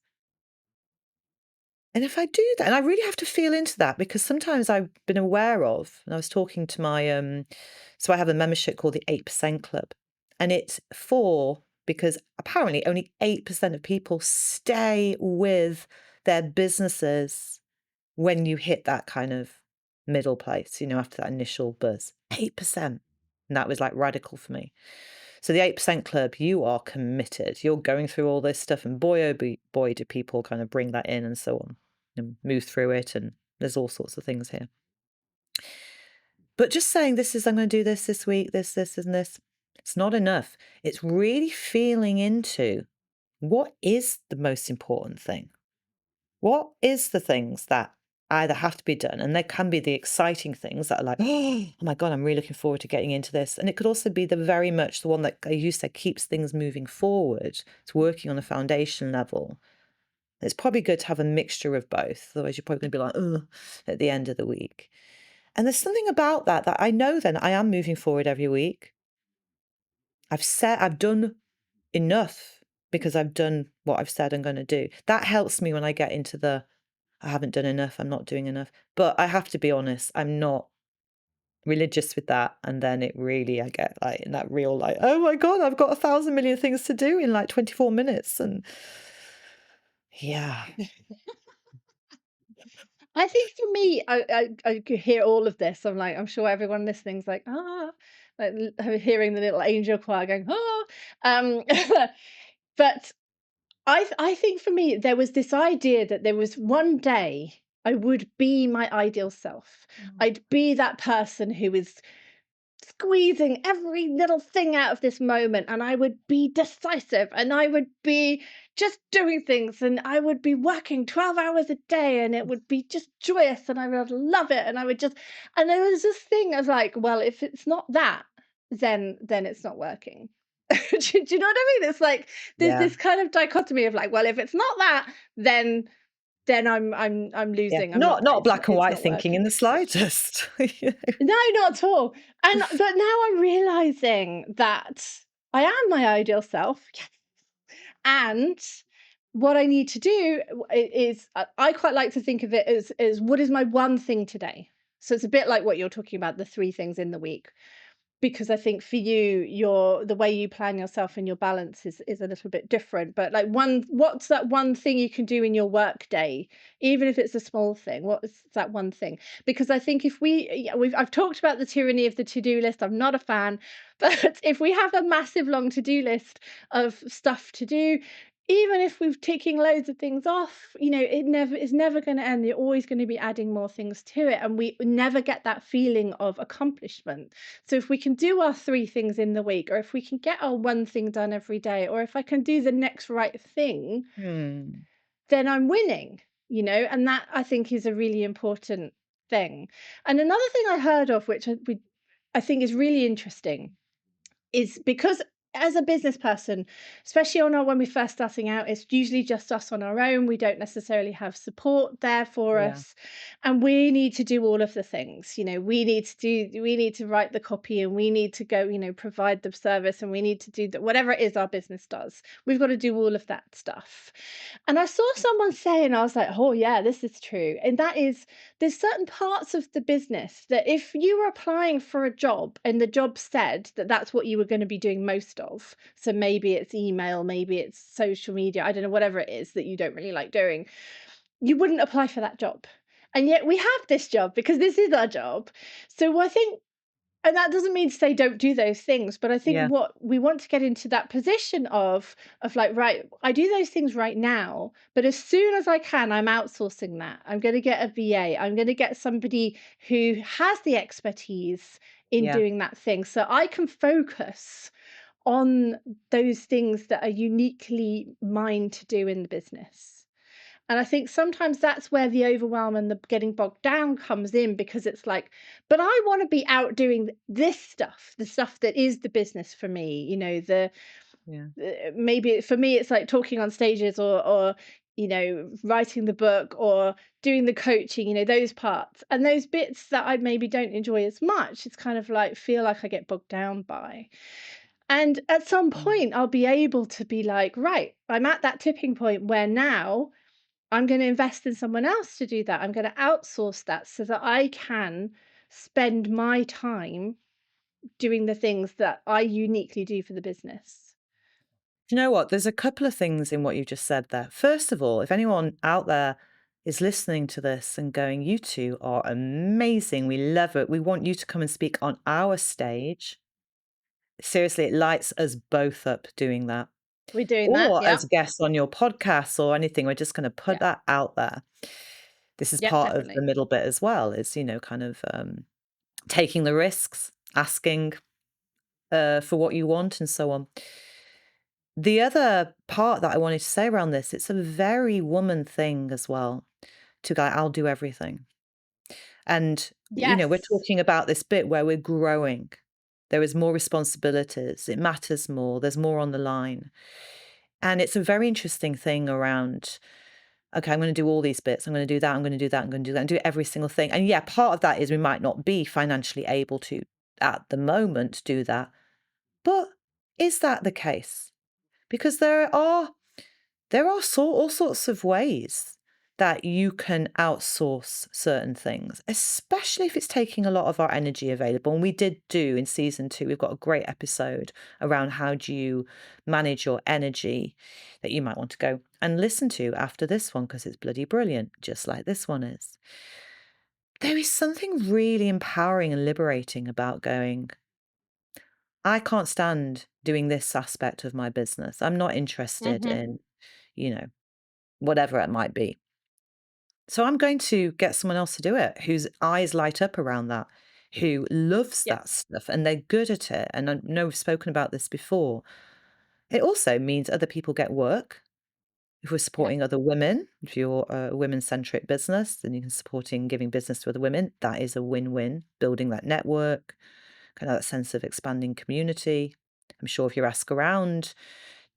And if I do that, and I really have to feel into that because sometimes I've been aware of, and I was talking to my, so I have a membership called the 8% Club. And it's because apparently only 8% of people stay with their businesses when you hit that kind of middle place, after that initial buzz. 8%. And that was like radical for me. So the 8% Club, you are committed. You're going through all this stuff, and boy, oh boy, do people kind of bring that in and so on and move through it. And there's all sorts of things here. But just saying I'm going to do this week, this, and this, it's not enough. It's really feeling into what is the most important thing? What is the things that either have to be done, and there can be the exciting things that are like, oh my God, I'm really looking forward to getting into this. And it could also be the very much the one that you said keeps things moving forward. It's working on a foundation level. It's probably good to have a mixture of both. Otherwise, you're probably going to be like, oh, at the end of the week. And there's something about that I know then I am moving forward every week. I've done enough because I've done what I've said I'm going to do. That helps me when I get into I haven't done enough, I'm not doing enough. But I have to be honest, I'm not religious with that. And then I get like in that real like, oh my God, I've got 1,000 million things to do in like 24 minutes. And yeah, I think for me, I could hear all of this. I'm like, I'm sure everyone listening's like, ah, like hearing the little angel choir going, ah. Um, but I think for me, there was this idea that there was one day I would be my ideal self. I'd be that person who is squeezing every little thing out of this moment, and I would be decisive, and I would be just doing things, and I would be working 12 hours a day, and it would be just joyous, and I would love it, and I would just, and there was this thing of like, well, if it's not that, then it's not working. Do you know what I mean? It's like there's yeah, this kind of dichotomy of like, well, if it's not that, then I'm yeah. losing. I'm not, Not black and it's white not thinking in working. the slightest. No, not at all. But now I'm realizing that I am my ideal self. Yes. And what I need to do is I quite like to think of it as what is my one thing today? So it's a bit like what you're talking about, the three things in the week. Because I think for you, the way you plan yourself and your balance is a little bit different. But like what's that one thing you can do in your work day, even if it's a small thing? What is that one thing? Because I think if I've talked about the tyranny of the to-do list. I'm not a fan, but if we have a massive long to-do list of stuff to do, even if we're ticking loads of things off, it's never going to end. You're always going to be adding more things to it, and we never get that feeling of accomplishment. So if we can do our three things in the week, or if we can get our one thing done every day, or if I can do the next right thing, Hmm. then I'm winning, and that I think is a really important thing. And another thing I heard of, which I think is really interesting, is because as a business person, especially when we're first starting out, it's usually just us on our own. We don't necessarily have support there for Yeah. us, and we need to do all of the things. We need to write the copy, and we need to go, provide the service, and we need to do whatever it is our business does. We've got to do all of that stuff. And I saw someone say, and I was like, oh yeah, this is true. And that is, there's certain parts of the business that if you were applying for a job and the job said that that's what you were going to be doing most of. So maybe it's email, maybe it's social media, I don't know, whatever it is that you don't really like doing. You wouldn't apply for that job. And yet we have this job because this is our job. So I think, and that doesn't mean to say don't do those things, but I think Yeah, what we want to get into that position of like, right, I do those things right now, but as soon as I can, I'm outsourcing that. I'm going to get a VA. I'm going to get somebody who has the expertise in yeah. doing that thing so I can focus on those things that are uniquely mine to do in the business. And I think sometimes that's where the overwhelm and the getting bogged down comes in, because it's like, but I want to be out doing this stuff, the stuff that is the business for me, Yeah. maybe for me it's like talking on stages, or writing the book or doing the coaching, those parts. And those bits that I maybe don't enjoy as much, it's kind of like feel like I get bogged down by. And at some Mm. point I'll be able to be like, right, I'm at that tipping point where now I'm going to invest in someone else to do that. I'm going to outsource that so that I can spend my time doing the things that I uniquely do for the business. Do you know what? There's a couple of things in what you just said there. First of all, if anyone out there is listening to this and going, "You two are amazing. We love it. We want you to come and speak on our stage." Seriously, it lights us both up doing that. We're doing that. Or Yeah. as guests on your podcast or anything, we're just gonna put Yeah. that out there. This is Yeah, part of the definitely. middle bit as well, is, kind of, taking the risks, asking, for what you want and so on. The other part that I wanted to say around this, it's a very woman thing as well to go, "I'll do everything." And, we're Yes. talking about this bit where we're growing. There is more responsibilities, it matters more, there's more on the line. And it's a very interesting thing around, okay, I'm going to do all these bits. I'm going to do that. I'm going to do that. I'm going to do that and do every single thing. And yeah, part of that is we might not be financially able to at the moment do that. But is that the case? Because there are all sorts of ways that you can outsource certain things, especially if it's taking a lot of our energy available. And we did do in season 2, we've got a great episode around how do you manage your energy that you might want to go and listen to after this one because it's bloody brilliant, just like this one is. There is something really empowering and liberating about going, I can't stand doing this aspect of my business. I'm not interested Hmm. in, you know, whatever it might be. So I'm going to get someone else to do it whose eyes light up around that, who loves Yeah. that stuff and they're good at it. And I know we've spoken about this before. It also means other people get work. If we're Yeah. supporting other women, if you're a women-centric business, then you can supporting giving business to other women. That is a win-win, building that network, kind of that sense of expanding community. I'm sure if you ask around,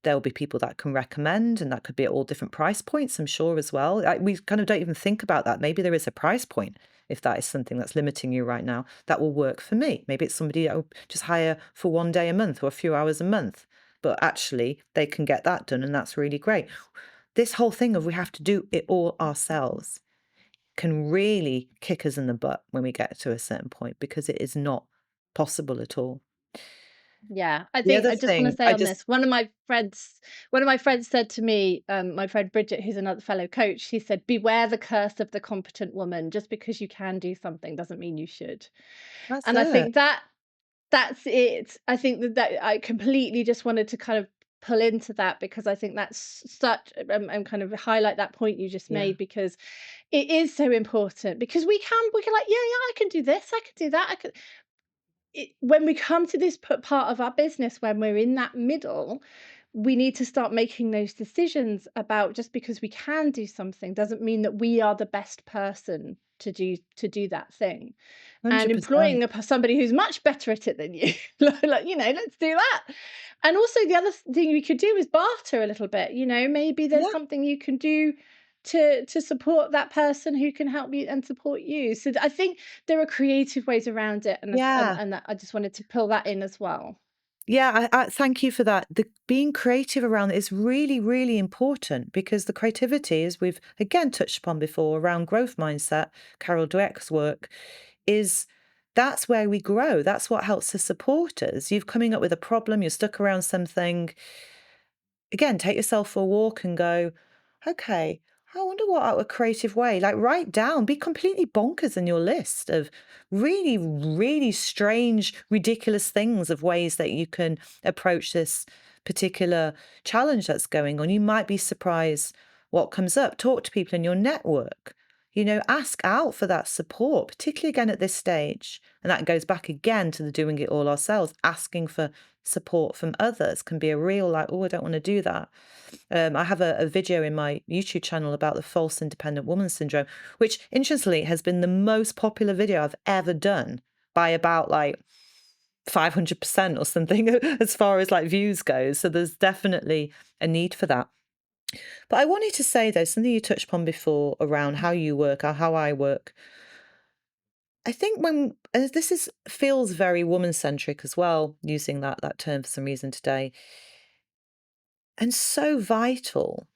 there'll be people that can recommend, and that could be at all different price points, I'm sure as well. We kind of don't even think about that. Maybe there is a price point if that is something that's limiting you right now. That will work for me. Maybe it's somebody that will just hire for one day a month or a few hours a month, but actually they can get that done, and that's really great. This whole thing of we have to do it all ourselves can really kick us in the butt when we get to a certain point because it is not possible at all. Yeah, I The think other I just want thing to say I on just this. One of my friends said to me, my friend Bridget, who's another fellow coach, she said, "Beware the curse of the competent woman. Just because you can do something doesn't mean you should." That's And I it. think that's it. I think that I completely just wanted to kind of pull into that, because I think that's such, and kind of highlight that point you just Yeah. made, because it is so important. Because we can like, yeah, yeah, I can do this, I can do that, I can. When we come to this part of our business, when we're in that middle, we need to start making those decisions about, just because we can do something doesn't mean that we are the best person to do that thing. And 100%. employing somebody who's much better at it than you, like, let's do that. And also the other thing we could do is barter a little bit. Maybe there's Yeah, something you can do to support that person who can help you and support you. So I think there are creative ways around it, and yeah, I just wanted to pull that in as well. yeah, I thank you for that. The being creative around it is really, really important because the creativity, as we've again touched upon before, around growth mindset, Carol Dweck's work, is That's where we grow. That's what helps to support us. You're coming up with a problem, you're stuck around something. Again, take yourself for a walk and go, okay, I wonder what a creative way, like write down, be completely bonkers in your list of really, really strange, ridiculous things of ways that you can approach this particular challenge that's going on. You might be surprised what comes up. Talk to people in your network. Ask out for that support, particularly again at this stage. And that goes back again to the doing it all ourselves. Asking for support from others can be a real, like, oh, I don't want to do that. I have a video in my YouTube channel about the false independent woman syndrome, which interestingly has been the most popular video I've ever done by about like 500% or something as far as like views goes. So there's definitely a need for that. But I wanted to say though, something you touched upon before around how you work or how I work. I think when this is feels very woman centric as well, using that term for some reason today, and so vital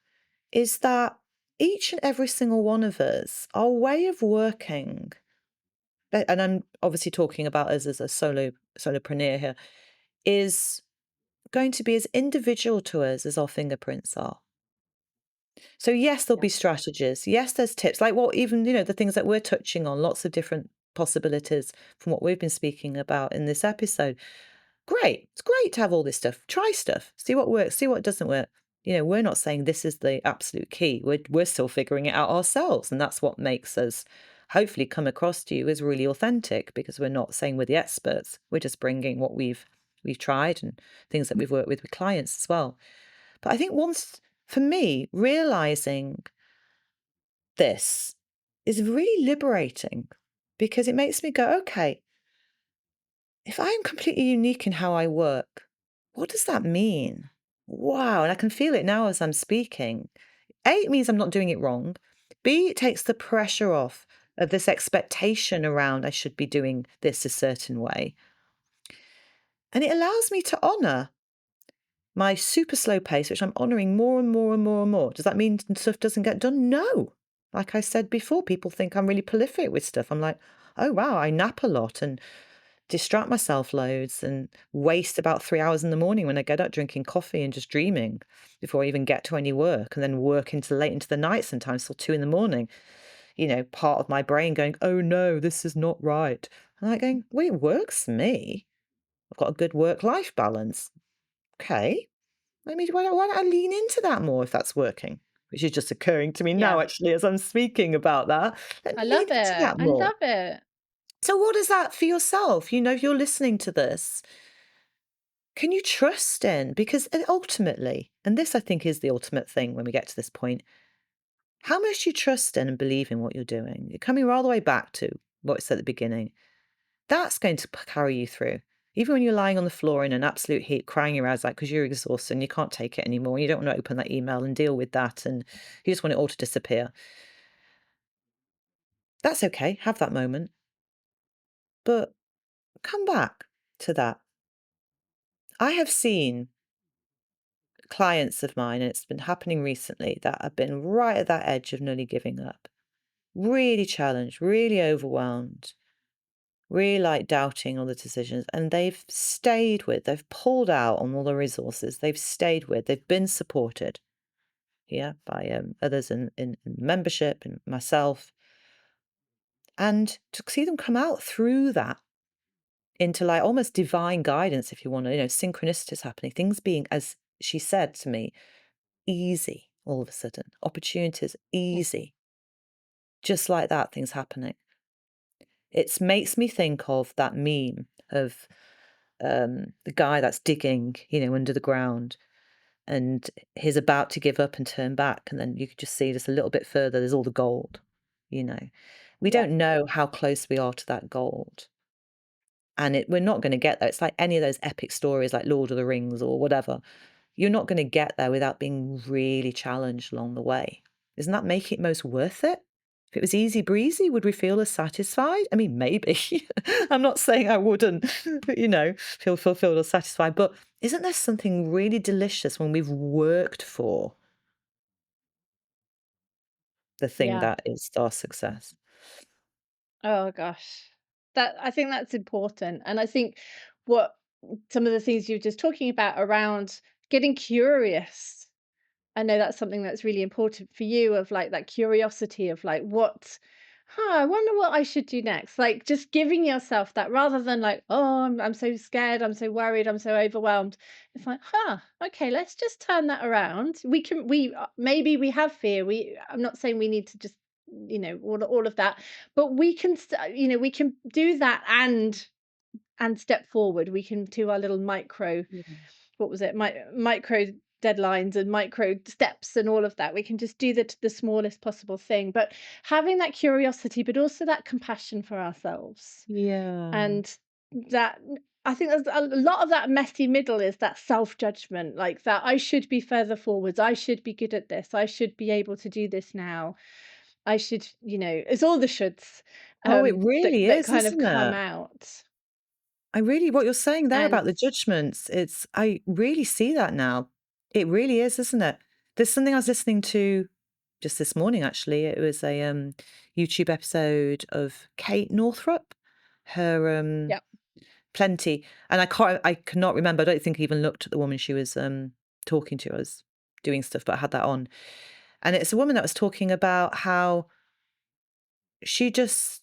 is that each and every single one of us, our way of working, and I'm obviously talking about us as a solopreneur here, is going to be as individual to us as our fingerprints are. So yes, there'll Yeah. be strategies. Yes, there's tips like what even, the things that we're touching on, lots of different possibilities from what we've been speaking about in this episode. Great. It's great to have all this stuff. Try stuff. See what works, see what doesn't work. We're not saying this is the absolute key. We're still figuring it out ourselves. And that's what makes us hopefully come across to you as really authentic, because we're not saying we're the experts. We're just bringing what we've tried and things that we've worked with clients as well. But I think once, for me, realizing this is really liberating, because it makes me go, okay, if I'm completely unique in how I work, what does that mean? Wow. And I can feel it now as I'm speaking. A, it means I'm not doing it wrong. B, it takes the pressure off of this expectation around I should be doing this a certain way. And it allows me to honor my super slow pace, which I'm honoring more and more and more and more. Does that mean stuff doesn't get done? No. Like I said before, people think I'm really prolific with stuff. I'm like, oh, wow, I nap a lot and distract myself loads and waste about 3 hours in the morning when I get up drinking coffee and just dreaming before I even get to any work, and then work into late into the night sometimes till 2 in the morning. Part of my brain going, oh no, this is not right. And I'm going, well, it works for me. I've got a good work-life balance. Okay. Why don't I lean into that more if that's working? Which is just occurring to me now, Yeah. actually, as I'm speaking about that. Let I me lean love into it. that I more. love it. So what is that for yourself? If you're listening to this, can you trust in? Because ultimately, and this I think is the ultimate thing when we get to this point, how much you trust in and believe in what you're doing. You're coming all the way back to what I said at the beginning. That's going to carry you through. Even when you're lying on the floor in an absolute heap, crying your eyes out because you're exhausted and you can't take it anymore, and you don't want to open that email and deal with that, and you just want it all to disappear. That's okay. Have that moment. But come back to that. I have seen clients of mine, and it's been happening recently, that have been right at that edge of nearly giving up, really challenged, really overwhelmed, really like doubting all the decisions. And they've pulled out on all the resources, they've been supported, yeah, by others in membership and myself. And to see them come out through that into like almost divine guidance, if you want to, synchronicities happening, things being, as she said to me, easy all of a sudden, opportunities Mm. easy, just like that, things happening. It makes me think of that meme of the guy that's digging, under the ground, and he's about to give up and turn back, and then you could just see just a little bit further, there's all the gold, you know. We Yeah. don't know how close we are to that gold. And we're not going to get there. It's like any of those epic stories like Lord of the Rings or whatever. You're not going to get there without being really challenged along the way. Doesn't that make it most worth it? If it was easy breezy, would we feel as satisfied? I mean, maybe. I'm not saying I wouldn't, feel fulfilled or satisfied. But isn't there something really delicious when we've worked for the thing Yeah. that is our success? Oh gosh. That I think that's important, and I think what some of the things you're just talking about around getting curious. I know that's something that's really important for you of like that curiosity of like what I wonder what I should do next. Like just giving yourself that rather than like, oh, I'm so scared, I'm so worried, I'm so overwhelmed. It's like, okay, let's just turn that around. Maybe we have fear. I'm not saying we need to just, all of that, but we can, we can do that and step forward. We can do our little micro, Yeah. what was it? Micro deadlines and micro steps and all of that. We can just do the smallest possible thing, but having that curiosity, but also that compassion for ourselves. Yeah. And that I think there's a lot of that messy middle is that self-judgment, like that I should be further forwards. I should be good at this. I should be able to do this now. I should, it's all the shoulds Oh, it that really that is, kind of isn't come it? out. I really what you're saying there about And the judgments, it's I really see that now. It really is, isn't it? There's something I was listening to just this morning, actually. It was a YouTube episode of Kate Northrup, her yeah, Plenty, and I cannot remember. I don't think I even looked at the woman she was talking to. I was doing stuff, but I had that on, and it's a woman that was talking about how she just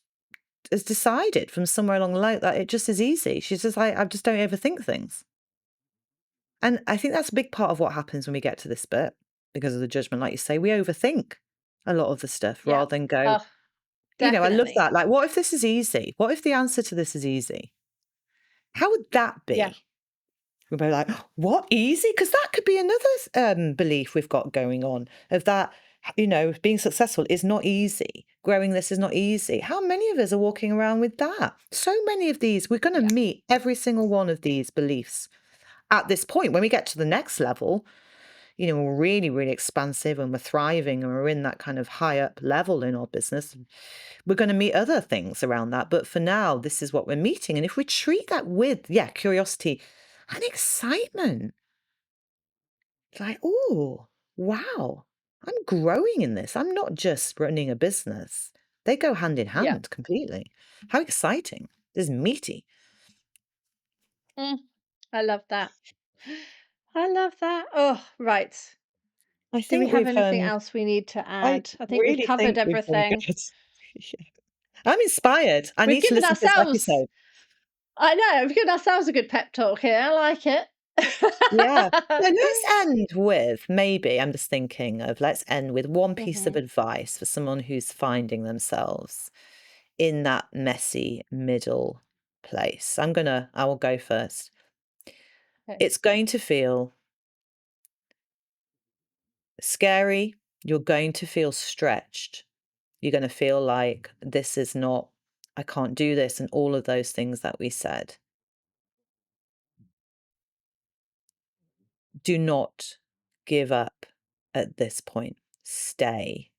has decided from somewhere along the line that it just is easy. She's just like, I just don't overthink things. And I think that's a big part of what happens when we get to this bit because of the judgment. Like you say, we overthink a lot of the stuff yeah. rather than go, Oh, I love definitely. that. Like, what if this is easy? What if the answer to this is easy? How would that Yeah, be? We'll be like, what easy? Because that could be another belief we've got going on of that, being successful is not easy. Growing this is not easy. How many of us are walking around with that? So many of these, we're going to yeah. meet every single one of these beliefs at this point. When we get to the next level, we're really, really expansive and we're thriving and we're in that kind of high up level in our business. We're going to meet other things around that. But for now, this is what we're meeting. And if we treat that with, curiosity and excitement, it's like, oh, wow, I'm growing in this. I'm not just running a business. They go hand in Yeah. hand completely. How exciting. This is meaty. Mm, I love that. I love that. Oh, right. I Do we think have anything else we need to I add? I think we've really covered think we've done everything. good. Yeah. I'm inspired. I We've need to given listen to this ourselves episode. I know, we've given ourselves a good pep talk here. I like it. Yeah. So let's end with maybe, I'm just thinking of, let's end with one piece of Mhm. advice for someone who's finding themselves in that messy middle place. I will go first. Okay. It's going to feel scary. You're going to feel stretched. You're going to feel like this is not, I can't do this, and all of those things that we said. Do not give up at this point. Stay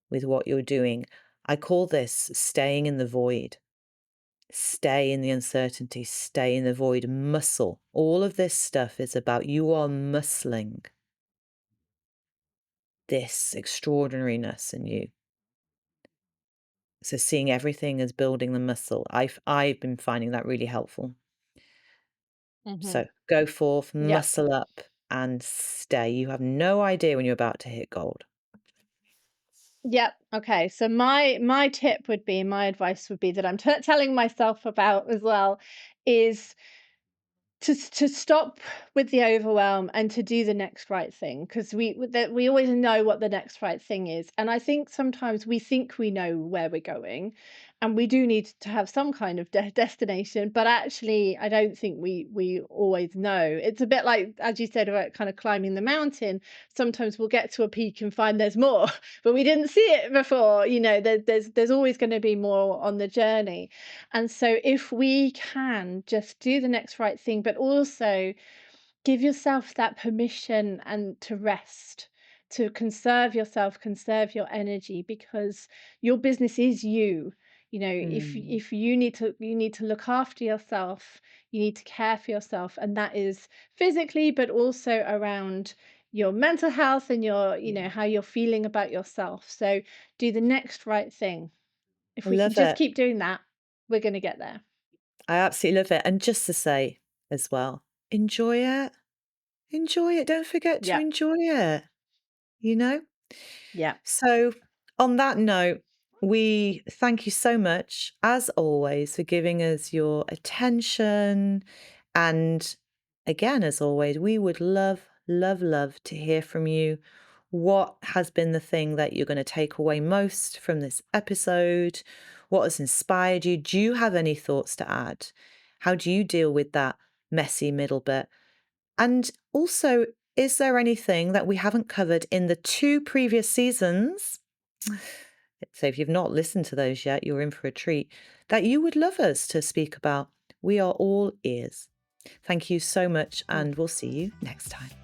with what you're doing. I call this staying in the void. Stay in the uncertainty, stay in the void, muscle. All of this stuff is about you are muscling this extraordinariness in you. So seeing everything as building the muscle. I've been finding that really helpful. Mhm. So go forth, Yep. muscle up and stay. You have no idea when you're about to hit gold. Yep. Okay. So my tip would be, my advice would be that I'm telling myself about as well is to stop with the overwhelm and to do the next right thing, because we always know what the next right thing is, and I think sometimes we think we know where we're going, and we do need to have some kind of destination, but actually I don't think we always know. It's a bit like, as you said, about kind of climbing the mountain. Sometimes we'll get to a peak and find there's more but we didn't see it before. There's always going to be more on the journey. And so, if we can just do the next right thing, but also give yourself that permission and to rest, to conserve yourself, conserve your energy, because your business is you. Mm. If you need to look after yourself, you need to care for yourself, and that is physically, but also around your mental health and your, Yeah. how you're feeling about yourself. So do the next right thing. If I we can love just it. keep doing that, we're going to get there. I absolutely love it. And just to say as well, enjoy it. Enjoy it. Don't forget to Yeah. enjoy it, you know? Yeah. So, on that note, we thank you so much, as always, for giving us your attention. And again, as always, we would love, love, love to hear from you. What has been the thing that you're going to take away most from this episode? What has inspired you? Do you have any thoughts to add? How do you deal with that messy middle bit? And also, is there anything that we haven't covered in the 2 previous seasons? So if you've not listened to those yet, you're in for a treat, that you would love us to speak about. We are all ears. Thank you so much, Mm. and we'll see you next time.